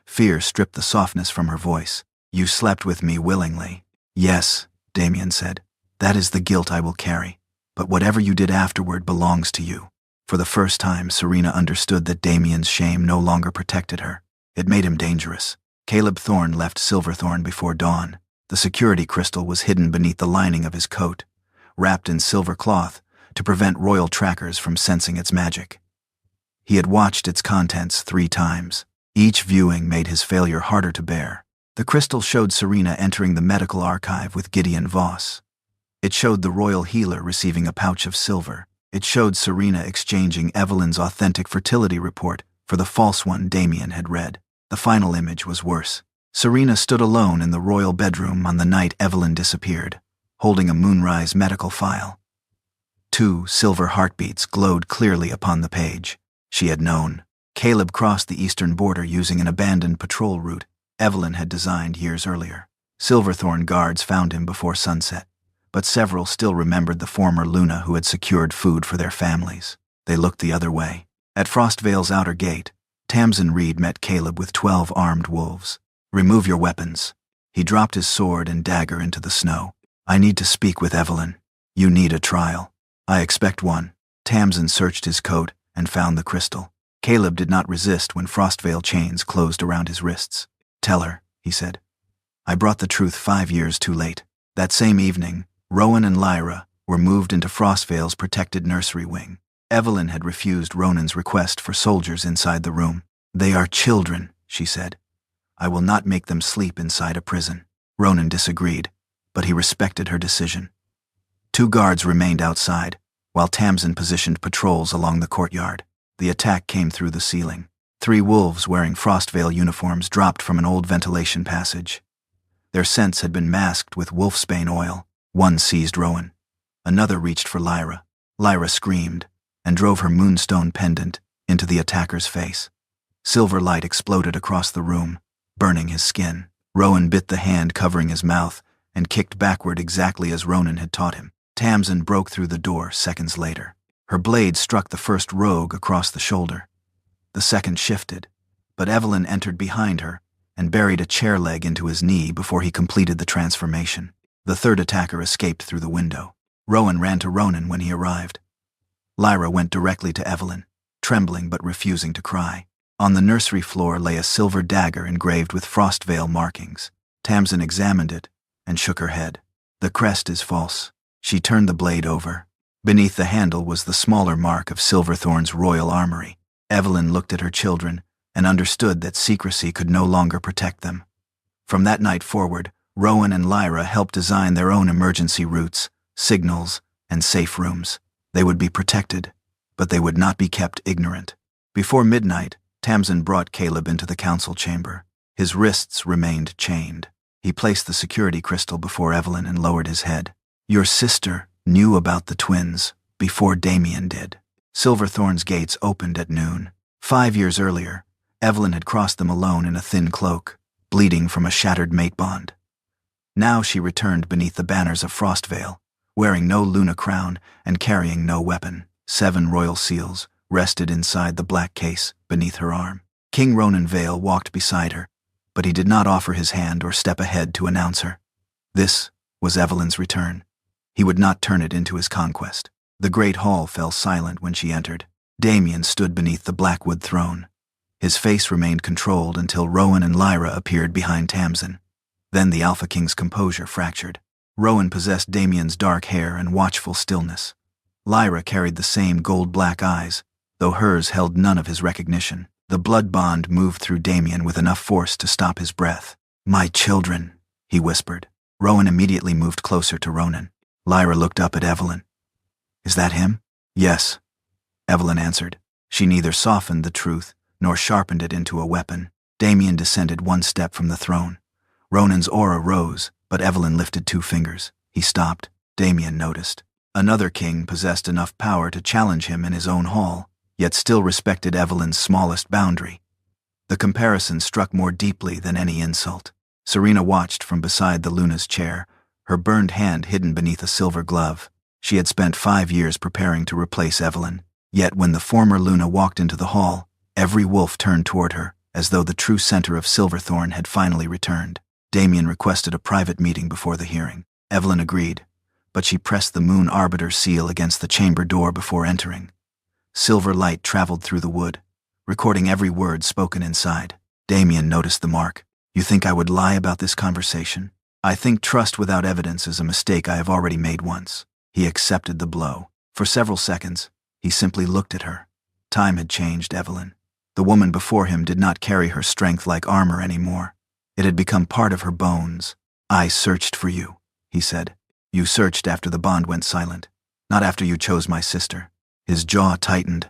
Fear stripped the softness from her voice. You slept with me willingly. Yes, Damien said. That is the guilt I will carry. But whatever you did afterward belongs to you. For the first time, Serena understood that Damien's shame no longer protected her. It made him dangerous. Caleb Thorne left Silverthorn before dawn. The security crystal was hidden beneath the lining of his coat, wrapped in silver cloth to prevent royal trackers from sensing its magic. He had watched its contents 3 times. Each viewing made his failure harder to bear. The crystal showed Serena entering the medical archive with Gideon Voss. It showed the royal healer receiving a pouch of silver. It showed Serena exchanging Evelyn's authentic fertility report for the false one Damien had read. The final image was worse. Serena stood alone in the royal bedroom on the night Evelyn disappeared, holding a moonrise medical file. 2 silver heartbeats glowed clearly upon the page. She had known. Caleb crossed the eastern border using an abandoned patrol route Evelyn had designed years earlier. Silverthorn guards found him before sunset, but several still remembered the former Luna who had secured food for their families. They looked the other way. At Frostvale's outer gate, Tamsin Reed met Caleb with 12 armed wolves. Remove your weapons. He dropped his sword and dagger into the snow. I need to speak with Evelyn. You need a trial. I expect one. Tamsin searched his coat and found the crystal. Caleb did not resist when Frostvale chains closed around his wrists. Tell her, he said. I brought the truth 5 years too late. That same evening, Rowan and Lyra were moved into Frostvale's protected nursery wing. Evelyn had refused Ronan's request for soldiers inside the room. They are children, she said. I will not make them sleep inside a prison. Ronan disagreed, but he respected her decision. 2 guards remained outside, while Tamsin positioned patrols along the courtyard. The attack came through the ceiling. 3 wolves wearing Frostvale uniforms dropped from an old ventilation passage. Their scents had been masked with wolfsbane oil. One seized Rowan. Another reached for Lyra. Lyra screamed and drove her moonstone pendant into the attacker's face. Silver light exploded across the room, burning his skin. Rowan bit the hand covering his mouth and kicked backward exactly as Ronan had taught him. Tamsin broke through the door seconds later. Her blade struck the first rogue across the shoulder. The second shifted, but Evelyn entered behind her and buried a chair leg into his knee before he completed the transformation. The third attacker escaped through the window. Rowan ran to Ronan when he arrived. Lyra went directly to Evelyn, trembling but refusing to cry. On the nursery floor lay a silver dagger engraved with Frostvale markings. Tamsin examined it and shook her head. The crest is false. She turned the blade over. Beneath the handle was the smaller mark of Silverthorn's royal armory. Evelyn looked at her children and understood that secrecy could no longer protect them. From that night forward, Rowan and Lyra helped design their own emergency routes, signals, and safe rooms. They would be protected, but they would not be kept ignorant. Before midnight, Tamsin brought Caleb into the council chamber. His wrists remained chained. He placed the security crystal before Evelyn and lowered his head. Your sister knew about the twins before Damien did. Silverthorn's gates opened at noon. 5 years earlier, Evelyn had crossed them alone in a thin cloak, bleeding from a shattered mate bond. Now she returned beneath the banners of Frostvale, wearing no Luna crown and carrying no weapon. 7 royal seals rested inside the black case beneath her arm. King Ronan Vale walked beside her, but he did not offer his hand or step ahead to announce her. This was Evelyn's return. He would not turn it into his conquest. The great hall fell silent when she entered. Damien stood beneath the blackwood throne. His face remained controlled until Rowan and Lyra appeared behind Tamsin. Then the Alpha King's composure fractured. Rowan possessed Damien's dark hair and watchful stillness. Lyra carried the same gold-black eyes, though hers held none of his recognition. The blood bond moved through Damien with enough force to stop his breath. "My children," he whispered. Rowan immediately moved closer to Ronan. Lyra looked up at Evelyn. "Is that him?" "Yes," Evelyn answered. She neither softened the truth nor sharpened it into a weapon. Damien descended one step from the throne. Ronan's aura rose, but Evelyn lifted 2 fingers. He stopped. Damien noticed. Another king possessed enough power to challenge him in his own hall, yet still respected Evelyn's smallest boundary. The comparison struck more deeply than any insult. Serena watched from beside the Luna's chair, her burned hand hidden beneath a silver glove. She had spent 5 years preparing to replace Evelyn. Yet when the former Luna walked into the hall, every wolf turned toward her, as though the true center of Silverthorn had finally returned. Damien requested a private meeting before the hearing. Evelyn agreed, but she pressed the Moon Arbiter's seal against the chamber door before entering. Silver light traveled through the wood, recording every word spoken inside. Damien noticed the mark. "You think I would lie about this conversation? I think trust without evidence is a mistake I have already made once." He accepted the blow. For several seconds, he simply looked at her. Time had changed Evelyn. The woman before him did not carry her strength like armor anymore. It had become part of her bones. "I searched for you," he said. "You searched after the bond went silent, not after you chose my sister." His jaw tightened.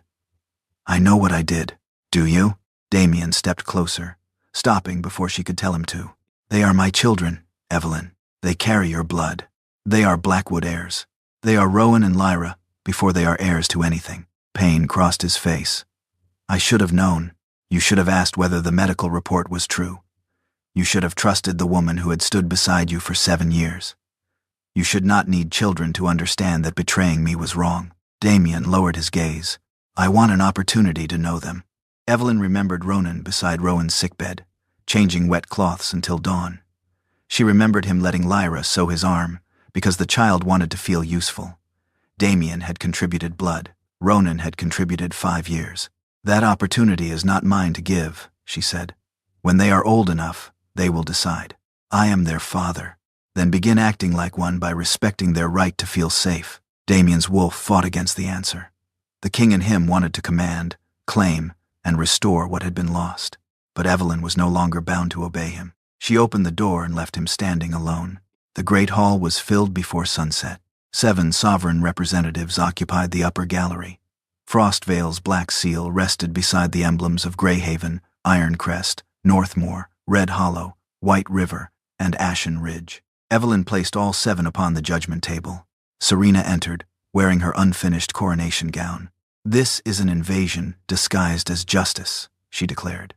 "I know what I did." "Do you?" Damien stepped closer, stopping before she could tell him to. "They are my children, Evelyn. They carry your blood. They are Blackwood heirs. They are Rowan and Lyra before they are heirs to anything." Pain crossed his face. "I should have known. You should have asked whether the medical report was true. You should have trusted the woman who had stood beside you for 7 years. You should not need children to understand that betraying me was wrong." Damien lowered his gaze. "I want an opportunity to know them." Evelyn remembered Ronan beside Rowan's sickbed, changing wet cloths until dawn. She remembered him letting Lyra sew his arm, because the child wanted to feel useful. Damien had contributed blood. Ronan had contributed 5 years. "That opportunity is not mine to give," she said. "When they are old enough, they will decide. I am their father. Then begin acting like one by respecting their right to feel safe." Damien's wolf fought against the answer. The king in him wanted to command, claim, and restore what had been lost. But Evelyn was no longer bound to obey him. She opened the door and left him standing alone. The great hall was filled before sunset. 7 sovereign representatives occupied the upper gallery. Frostvale's black seal rested beside the emblems of Greyhaven, Ironcrest, Northmoor, Red Hollow, White River, and Ashen Ridge. Evelyn placed all 7 upon the judgment table. Serena entered, wearing her unfinished coronation gown. "This is an invasion disguised as justice," she declared.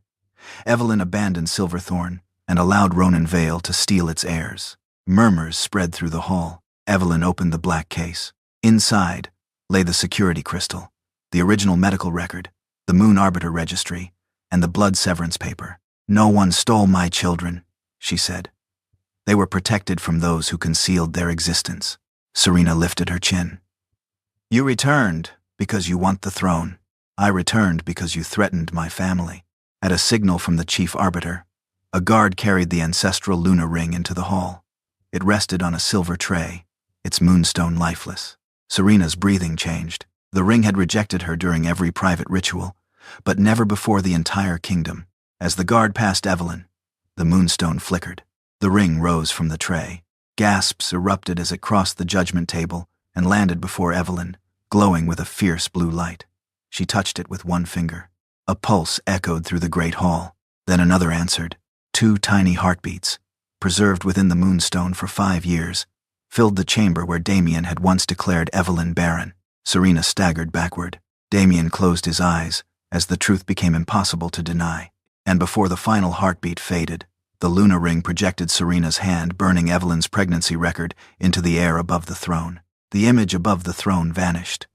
Evelyn abandoned Silverthorn and allowed Ronan Vale to steal its heirs. Murmurs spread through the hall. Evelyn opened the black case. Inside lay the security crystal, the original medical record, the Moon Arbiter registry, and the blood severance paper. "No one stole my children," she said. "They were protected from those who concealed their existence." Serena lifted her chin. "You returned because you want the throne. I returned because you threatened my family." At a signal from the chief arbiter, a guard carried the ancestral Luna ring into the hall. It rested on a silver tray, its moonstone lifeless. Serena's breathing changed. The ring had rejected her during every private ritual, but never before the entire kingdom. As the guard passed Evelyn, the moonstone flickered. The ring rose from the tray. Gasps erupted as it crossed the judgment table and landed before Evelyn, glowing with a fierce blue light. She touched it with one finger. A pulse echoed through the great hall. Then another answered. 2 tiny heartbeats, preserved within the moonstone for 5 years, filled the chamber where Damien had once declared Evelyn barren. Serena staggered backward. Damien closed his eyes as the truth became impossible to deny. And before the final heartbeat faded, the Luna ring projected Serena's hand, burning Evelyn's pregnancy record into the air above the throne. The image above the throne vanished,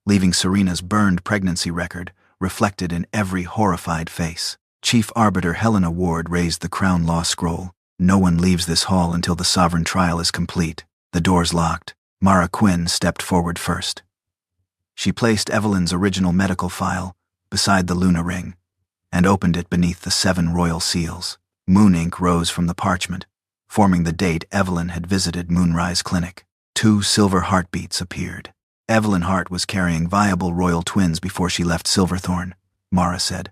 leaving Serena's burned pregnancy record reflected in every horrified face. Chief Arbiter Helena Ward raised the Crown Law scroll. No one leaves this hall until the sovereign trial is complete. The doors locked. Mara Quinn stepped forward first. She placed Evelyn's original medical file beside the Luna ring and opened it beneath the 7 royal seals. Moon ink rose from the parchment, forming the date Evelyn had visited Moonrise Clinic. 2 silver heartbeats appeared. Evelyn Hart was carrying viable royal twins before she left Silverthorn, Mara said.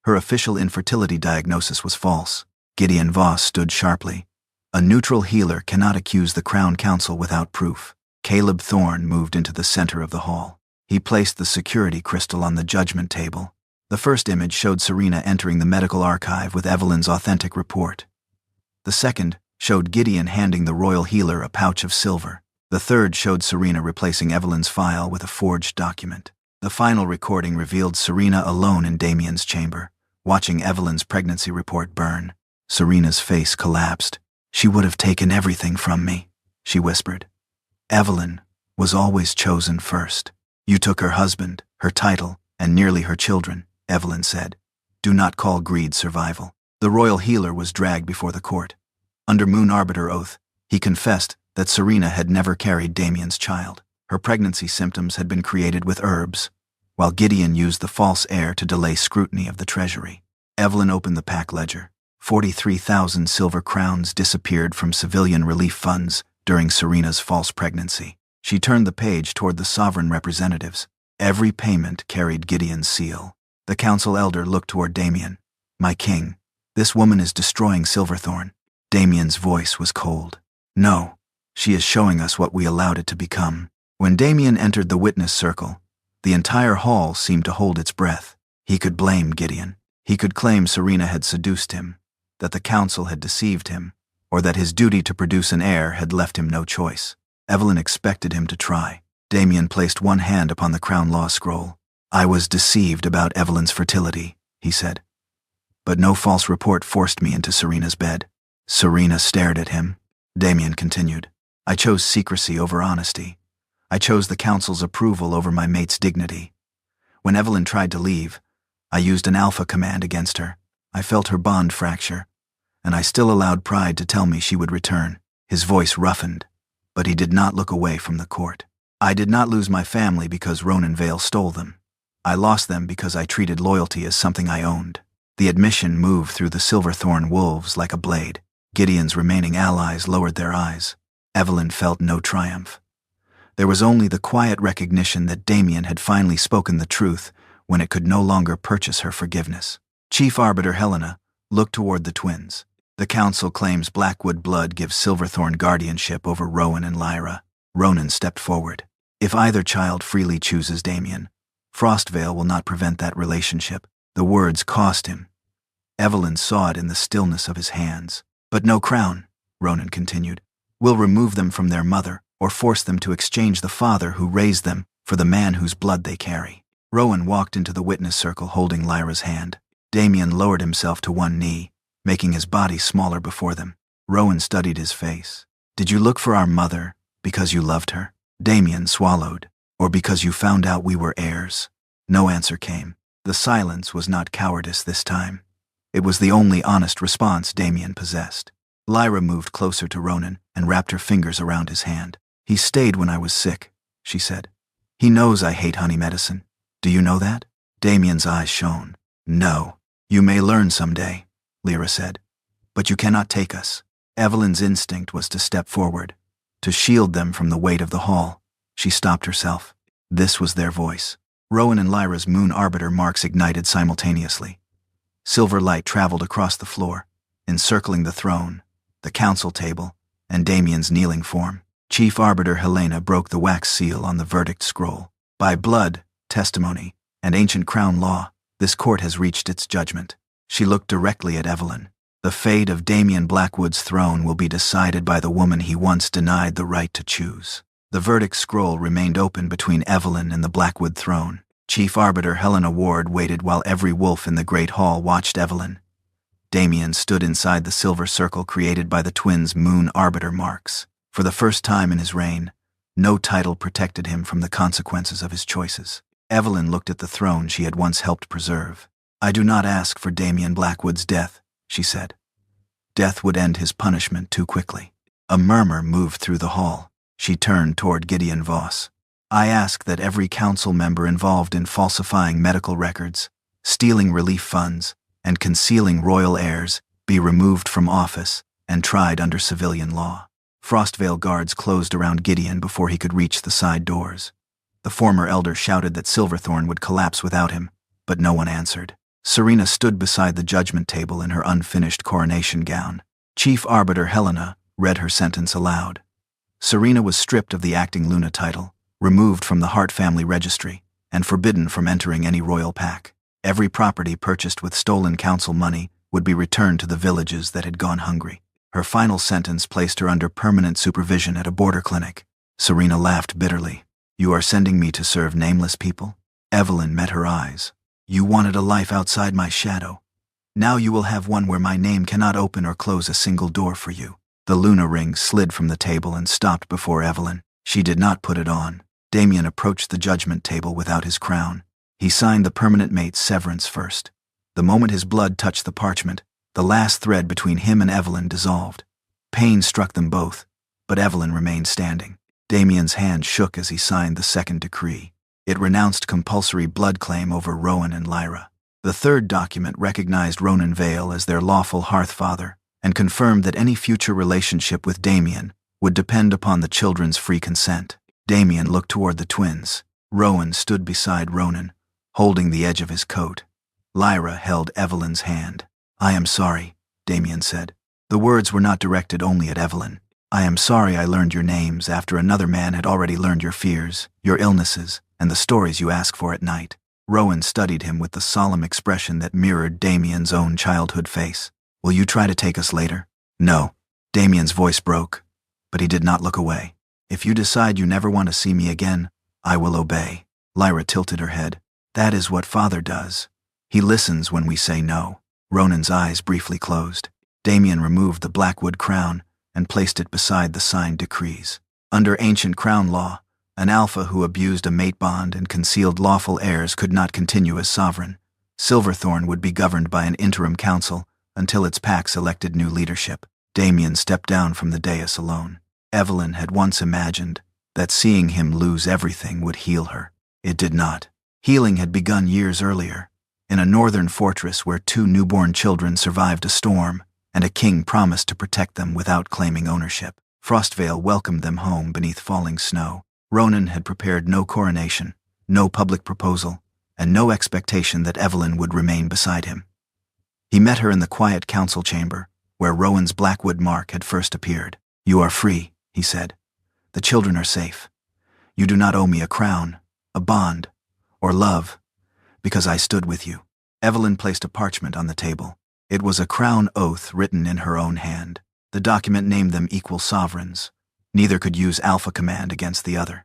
Her official infertility diagnosis was false. Gideon Voss stood sharply. A neutral healer cannot accuse the Crown Council without proof. Caleb Thorne moved into the center of the hall. He placed the security crystal on the judgment table. The first image showed Serena entering the medical archive with Evelyn's authentic report. The second showed Gideon handing the royal healer a pouch of silver. The third showed Serena replacing Evelyn's file with a forged document. The final recording revealed Serena alone in Damien's chamber, watching Evelyn's pregnancy report burn. Serena's face collapsed. "She would have taken everything from me," she whispered. "Evelyn was always chosen first. You took her husband, her title, and nearly her children," Evelyn said. "Do not call greed survival." The royal healer was dragged before the court. Under Moon Arbiter oath, he confessed that Serena had never carried Damien's child. Her pregnancy symptoms had been created with herbs, while Gideon used the false heir to delay scrutiny of the treasury. Evelyn opened the pack ledger. 43,000 silver crowns disappeared from civilian relief funds during Serena's false pregnancy. She turned the page toward the sovereign representatives. Every payment carried Gideon's seal. The council elder looked toward Damien. "My king, this woman is destroying Silverthorn." Damien's voice was cold. "No, she is showing us what we allowed it to become." When Damien entered the witness circle, the entire hall seemed to hold its breath. He could blame Gideon. He could claim Serena had seduced him, that the council had deceived him, or that his duty to produce an heir had left him no choice. Evelyn expected him to try. Damien placed one hand upon the Crown Law scroll. "I was deceived about Evelyn's fertility," he said. "But no false report forced me into Serena's bed." Serena stared at him. Damien continued. "I chose secrecy over honesty. I chose the council's approval over my mate's dignity. When Evelyn tried to leave, I used an alpha command against her. I felt her bond fracture, and I still allowed pride to tell me she would return." His voice roughened, but he did not look away from the court. "I did not lose my family because Ronan Vale stole them. I lost them because I treated loyalty as something I owned." The admission moved through the Silverthorn wolves like a blade. Gideon's remaining allies lowered their eyes. Evelyn felt no triumph. There was only the quiet recognition that Damien had finally spoken the truth when it could no longer purchase her forgiveness. Chief Arbiter Helena looked toward the twins. "The council claims Blackwood blood gives Silverthorn guardianship over Rowan and Lyra." Ronan stepped forward. "If either child freely chooses Damien, Frostvale will not prevent that relationship." The words cost him. Evelyn saw it in the stillness of his hands. "But no crown," Ronan continued, "will remove them from their mother or force them to exchange the father who raised them for the man whose blood they carry." Rowan walked into the witness circle holding Lyra's hand. Damien lowered himself to one knee, making his body smaller before them. Rowan studied his face. "Did you look for our mother because you loved her?" Damien swallowed. "Or because you found out we were heirs?" No answer came. The silence was not cowardice this time. It was the only honest response Damien possessed. Lyra moved closer to Ronan and wrapped her fingers around his hand. "He stayed when I was sick," she said. "He knows I hate honey medicine. Do you know that?" Damien's eyes shone. "No. You may learn someday," Lyra said. "But you cannot take us." Evelyn's instinct was to step forward, to shield them from the weight of the hall. She stopped herself. This was their voice. Rowan and Lyra's Moon Arbiter marks ignited simultaneously. Silver light traveled across the floor, encircling the throne, the council table, and Damien's kneeling form. Chief Arbiter Helena broke the wax seal on the verdict scroll. "By blood, testimony, and ancient crown law, this court has reached its judgment." She looked directly at Evelyn. "The fate of Damien Blackwood's throne will be decided by the woman he once denied the right to choose." The verdict scroll remained open between Evelyn and the Blackwood throne. Chief Arbiter Helena Ward waited while every wolf in the Great Hall watched Evelyn. Damien stood inside the silver circle created by the twins' Moon Arbiter marks. For the first time in his reign, no title protected him from the consequences of his choices. Evelyn looked at the throne she had once helped preserve. I do not ask for Damien Blackwood's death, she said. Death would end his punishment too quickly. A murmur moved through the hall. She turned toward Gideon Voss. I ask that every council member involved in falsifying medical records, stealing relief funds, and concealing royal heirs be removed from office and tried under civilian law. Frostvale guards closed around Gideon before he could reach the side doors. The former elder shouted that Silverthorn would collapse without him, but no one answered. Serena stood beside the judgment table in her unfinished coronation gown. Chief Arbiter Helena read her sentence aloud. Serena was stripped of the acting Luna title, removed from the Hart family registry, and forbidden from entering any royal pack. Every property purchased with stolen council money would be returned to the villages that had gone hungry. Her final sentence placed her under permanent supervision at a border clinic. Serena laughed bitterly. You are sending me to serve nameless people? Evelyn met her eyes. You wanted a life outside my shadow. Now you will have one where my name cannot open or close a single door for you. The Luna ring slid from the table and stopped before Evelyn. She did not put it on. Damien approached the judgment table without his crown. He signed the permanent mate's severance first. The moment his blood touched the parchment, the last thread between him and Evelyn dissolved. Pain struck them both, but Evelyn remained standing. Damien's hand shook as he signed the second decree. It renounced compulsory blood claim over Rowan and Lyra. The third document recognized Ronan Vale as their lawful hearthfather and confirmed that any future relationship with Damien would depend upon the children's free consent. Damien looked toward the twins. Rowan stood beside Ronan, holding the edge of his coat. Lyra held Evelyn's hand. I am sorry, Damien said. The words were not directed only at Evelyn. I am sorry I learned your names after another man had already learned your fears, your illnesses, and the stories you ask for at night. Rowan studied him with the solemn expression that mirrored Damien's own childhood face. Will you try to take us later? No. Damien's voice broke, but he did not look away. If you decide you never want to see me again, I will obey. Lyra tilted her head. That is what father does. He listens when we say no. Ronan's eyes briefly closed. Damien removed the Blackwood crown and placed it beside the signed decrees. Under ancient crown law, an alpha who abused a mate bond and concealed lawful heirs could not continue as sovereign. Silverthorn would be governed by an interim council until its packs elected new leadership. Damien stepped down from the dais alone. Evelyn had once imagined that seeing him lose everything would heal her. It did not. Healing had begun years earlier, in a northern fortress where 2 newborn children survived a storm, and a king promised to protect them without claiming ownership. Frostvale welcomed them home beneath falling snow. Ronan had prepared no coronation, no public proposal, and no expectation that Evelyn would remain beside him. He met her in the quiet council chamber, where Rowan's Blackwood mark had first appeared. You are free, he said. The children are safe. You do not owe me a crown, a bond, or love, because I stood with you. Evelyn placed a parchment on the table. It was a crown oath written in her own hand. The document named them equal sovereigns. Neither could use alpha command against the other.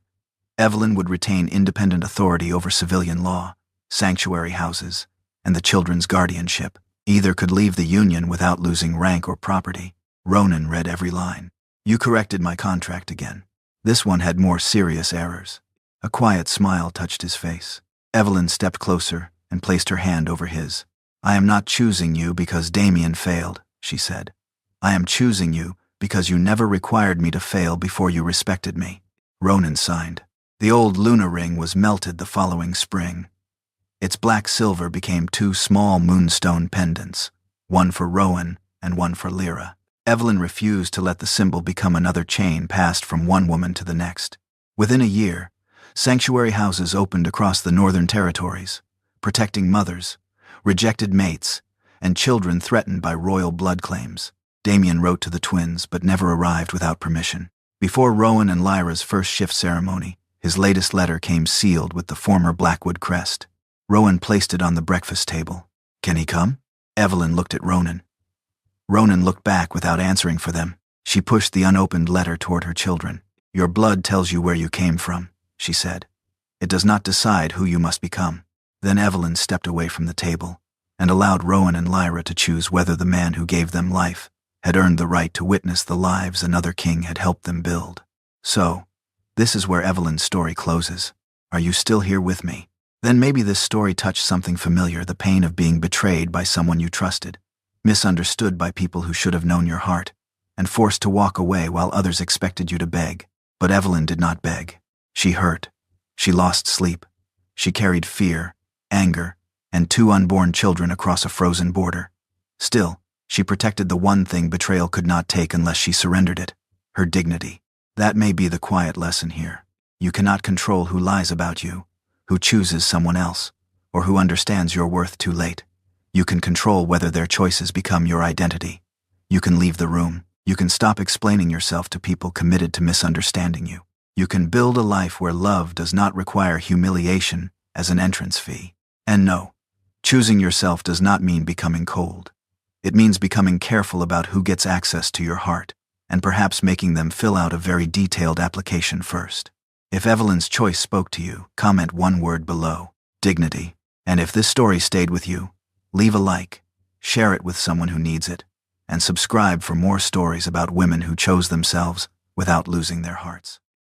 Evelyn would retain independent authority over civilian law, sanctuary houses, and the children's guardianship. Either could leave the union without losing rank or property. Ronan read every line. You corrected my contract again. This one had more serious errors. A quiet smile touched his face. Evelyn stepped closer and placed her hand over his. I am not choosing you because Damien failed, she said. I am choosing you because you never required me to fail before you respected me. Ronan signed. The old Luna ring was melted the following spring. Its black silver became 2 small moonstone pendants, one for Rowan and one for Lyra. Evelyn refused to let the symbol become another chain passed from one woman to the next. Within a year, sanctuary houses opened across the northern territories, protecting mothers, rejected mates, and children threatened by royal blood claims. Damien wrote to the twins but never arrived without permission. Before Rowan and Lyra's first shift ceremony, his latest letter came sealed with the former Blackwood crest. Rowan placed it on the breakfast table. Can he come? Evelyn looked at Ronan. Ronan looked back without answering for them. She pushed the unopened letter toward her children. Your blood tells you where you came from, she said. It does not decide who you must become. Then Evelyn stepped away from the table and allowed Rowan and Lyra to choose whether the man who gave them life had earned the right to witness the lives another king had helped them build. So, this is where Evelyn's story closes. Are you still here with me? Then maybe this story touched something familiar, the pain of being betrayed by someone you trusted, misunderstood by people who should have known your heart, and forced to walk away while others expected you to beg. But Evelyn did not beg. She hurt. She lost sleep. She carried fear, anger, and 2 unborn children across a frozen border. Still, she protected the one thing betrayal could not take unless she surrendered it: her dignity. That may be the quiet lesson here. You cannot control who lies about you, who chooses someone else, or who understands your worth too late. You can control whether their choices become your identity. You can leave the room. You can stop explaining yourself to people committed to misunderstanding you. You can build a life where love does not require humiliation as an entrance fee. And no, choosing yourself does not mean becoming cold. It means becoming careful about who gets access to your heart, and perhaps making them fill out a very detailed application first. If Evelyn's choice spoke to you, comment one word below: dignity. And if this story stayed with you, leave a like, share it with someone who needs it, and subscribe for more stories about women who chose themselves without losing their hearts.